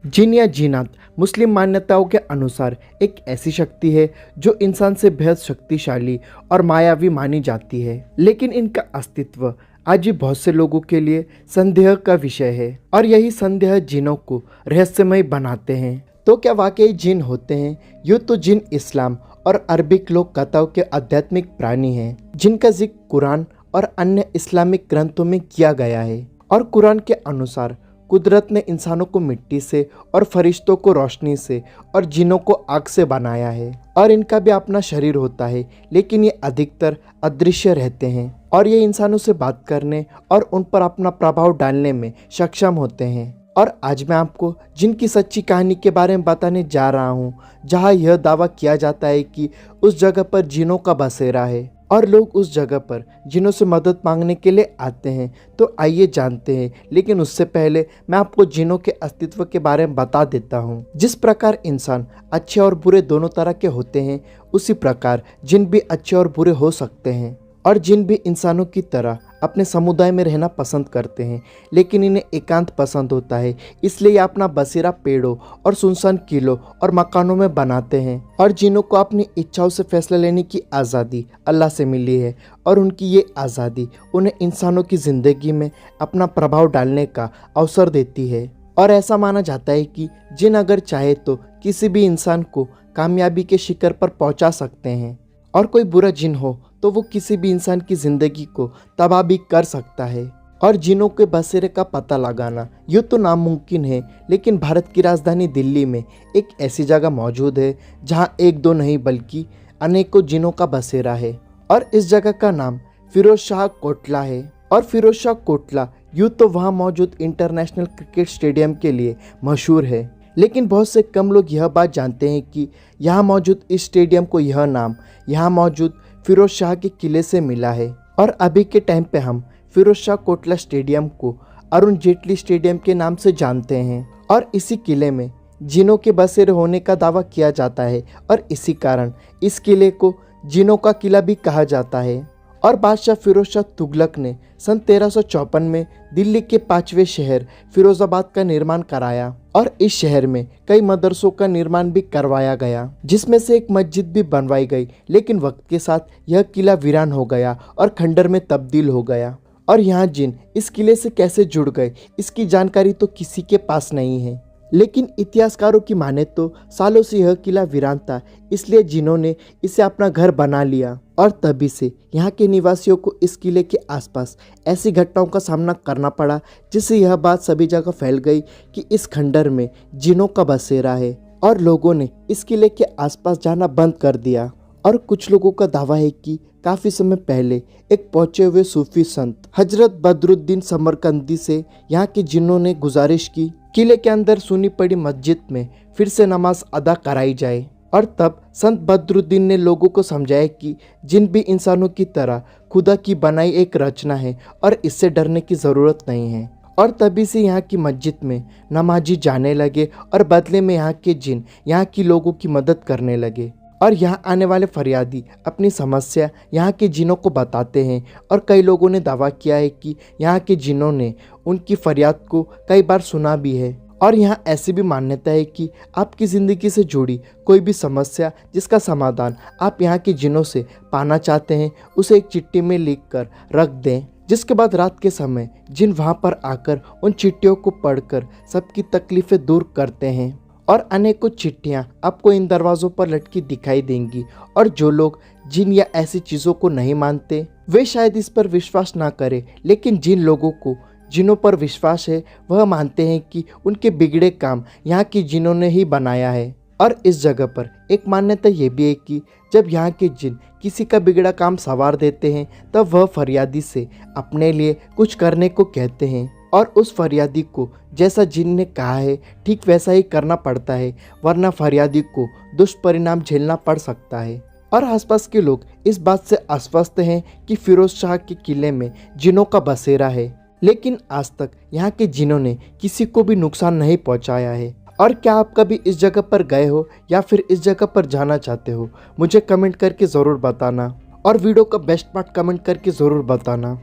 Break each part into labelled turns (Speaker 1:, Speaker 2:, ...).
Speaker 1: जिन या जिन्नात मुस्लिम मान्यताओं के अनुसार एक ऐसी शक्ति है जो इंसान से बेहद शक्तिशाली और मायावी मानी जाती है, लेकिन इनका अस्तित्व आज भी बहुत से लोगों के लिए संदेह का विषय है और यही संदेह जिनों को रहस्यमय बनाते हैं। तो क्या वाकई जिन होते हैं? यूँ तो जिन इस्लाम और अरबिक लोक कथाओं के आध्यात्मिक प्राणी हैं, जिनका जिक्र कुरान और अन्य इस्लामिक ग्रंथों में किया गया है। और कुरान के अनुसार कुदरत ने इंसानों को मिट्टी से और फरिश्तों को रोशनी से और जिनों को आग से बनाया है और इनका भी अपना शरीर होता है, लेकिन ये अधिकतर अदृश्य रहते हैं और ये इंसानों से बात करने और उन पर अपना प्रभाव डालने में सक्षम होते हैं। और आज मैं आपको जिन की सच्ची कहानी के बारे में बताने जा रहा हूँ, जहाँ यह दावा किया जाता है कि उस जगह पर जिनों का बसेरा है और लोग उस जगह पर जिनों से मदद मांगने के लिए आते हैं। तो आइए जानते हैं, लेकिन उससे पहले मैं आपको जिनों के अस्तित्व के बारे में बता देता हूँ। जिस प्रकार इंसान अच्छे और बुरे दोनों तरह के होते हैं, उसी प्रकार जिन भी अच्छे और बुरे हो सकते हैं। और जिन भी इंसानों की तरह अपने समुदाय में रहना पसंद करते हैं, लेकिन इन्हें एकांत पसंद होता है, इसलिए ये अपना बसेरा पेड़ों और सुनसान किलों और मकानों में बनाते हैं। और जिनों को अपनी इच्छाओं से फैसला लेने की आज़ादी अल्लाह से मिली है और उनकी ये आज़ादी उन्हें इंसानों की ज़िंदगी में अपना प्रभाव डालने का अवसर देती है। और ऐसा माना जाता है कि जिन अगर चाहे तो किसी भी इंसान को कामयाबी के शिखर पर पहुंचा सकते हैं, और कोई बुरा जिन हो तो वो किसी भी इंसान की ज़िंदगी को तबाह भी कर सकता है। और जिनों के बसेरे का पता लगाना यूँ तो नामुमकिन है, लेकिन भारत की राजधानी दिल्ली में एक ऐसी जगह मौजूद है जहाँ एक दो नहीं बल्कि अनेकों जिनों का बसेरा है। और इस जगह का नाम फिरोज शाह कोटला है। और फिरोज शाह कोटला यूँ तो वहाँ मौजूद इंटरनेशनल क्रिकेट स्टेडियम के लिए मशहूर है, लेकिन बहुत से कम लोग यह बात जानते हैं कि यहाँ मौजूद इस स्टेडियम को यह नाम यहाँ मौजूद फिरोज शाह के किले से मिला है। और अभी के टाइम पे हम फिरोज शाह कोटला स्टेडियम को अरुण जेटली स्टेडियम के नाम से जानते हैं। और इसी किले में जिनों के बसेरे होने का दावा किया जाता है और इसी कारण इस किले को जिनों का किला भी कहा जाता है। और बादशाह फिरोज शाह तुगलक ने सन 1354 में दिल्ली के 5वें शहर फिरोजाबाद का निर्माण कराया और इस शहर में कई मदरसों का निर्माण भी करवाया गया, जिसमें से एक मस्जिद भी बनवाई गई। लेकिन वक्त के साथ यह किला वीरान हो गया और खंडर में तब्दील हो गया। और यहाँ जिन इस किले से कैसे जुड़ गए, इसकी जानकारी तो किसी के पास नहीं है, लेकिन इतिहासकारों की माने तो सालों से यह किला वीरान था, इसलिए जिन्हों ने इसे अपना घर बना लिया। और तभी से यहाँ के निवासियों को इस किले के आसपास ऐसी घटनाओं का सामना करना पड़ा, जिससे यह बात सभी जगह फैल गई कि इस खंडर में जिनों का बसेरा है और लोगों ने इस किले के आसपास जाना बंद कर दिया। और कुछ लोगों का दावा है कि काफ़ी समय पहले एक पहुंचे हुए सूफी संत हजरत बदरुद्दीन समरकंदी से यहाँ के जिन्नों ने गुजारिश की किले के अंदर सुनी पड़ी मस्जिद में फिर से नमाज अदा कराई जाए। और तब संत बदरुद्दीन ने लोगों को समझाया कि जिन भी इंसानों की तरह खुदा की बनाई एक रचना है और इससे डरने की ज़रूरत नहीं है। और तभी से यहाँ की मस्जिद में नमाजी जाने लगे और बदले में यहाँ के जिन यहाँ की लोगों की मदद करने लगे। और यहाँ आने वाले फरियादी अपनी समस्या यहाँ के जिनों को बताते हैं। और कई लोगों ने दावा किया है कि यहाँ के जिनों ने उनकी फरियाद को कई बार सुना भी है। और यहाँ ऐसी भी मान्यता है कि आपकी ज़िंदगी से जुड़ी कोई भी समस्या जिसका समाधान आप यहाँ के जिनों से पाना चाहते हैं, उसे एक चिट्ठी में लिख कर रख दें, जिसके बाद रात के समय जिन वहाँ पर आकर उन चिट्ठियों को पढ़कर सबकी तकलीफ़ें दूर करते हैं। और अनेकों चिट्ठियाँ आपको इन दरवाज़ों पर लटकी दिखाई देंगी। और जो लोग जिन या ऐसी चीज़ों को नहीं मानते, वे शायद इस पर विश्वास ना करें, लेकिन जिन लोगों को जिनों पर विश्वास है वह मानते हैं कि उनके बिगड़े काम यहाँ की जिनों ने ही बनाया है। और इस जगह पर एक मान्यता ये भी है कि जब यहाँ के जिन किसी का बिगड़ा काम संवार देते हैं, तब वह फरियादी से अपने लिए कुछ करने को कहते हैं और उस फरियादी को जैसा जिन ने कहा है ठीक वैसा ही करना पड़ता है, वरना फरियादी को दुष्परिणाम झेलना पड़ सकता है। और आसपास के लोग इस बात से आश्वस्त हैं कि फिरोज शाह के किले में जिनों का बसेरा है, लेकिन आज तक यहाँ के जिनों ने किसी को भी नुकसान नहीं पहुँचाया है। और क्या आप कभी इस जगह पर गए हो या फिर इस जगह पर जाना चाहते हो? मुझे कमेंट करके ज़रूर बताना और वीडियो का बेस्ट पार्ट कमेंट करके ज़रूर बताना।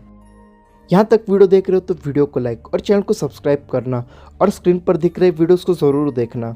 Speaker 1: यहाँ तक वीडियो देख रहे हो तो वीडियो को लाइक और चैनल को सब्सक्राइब करना और स्क्रीन पर दिख रहे वीडियोस को ज़रूर देखना।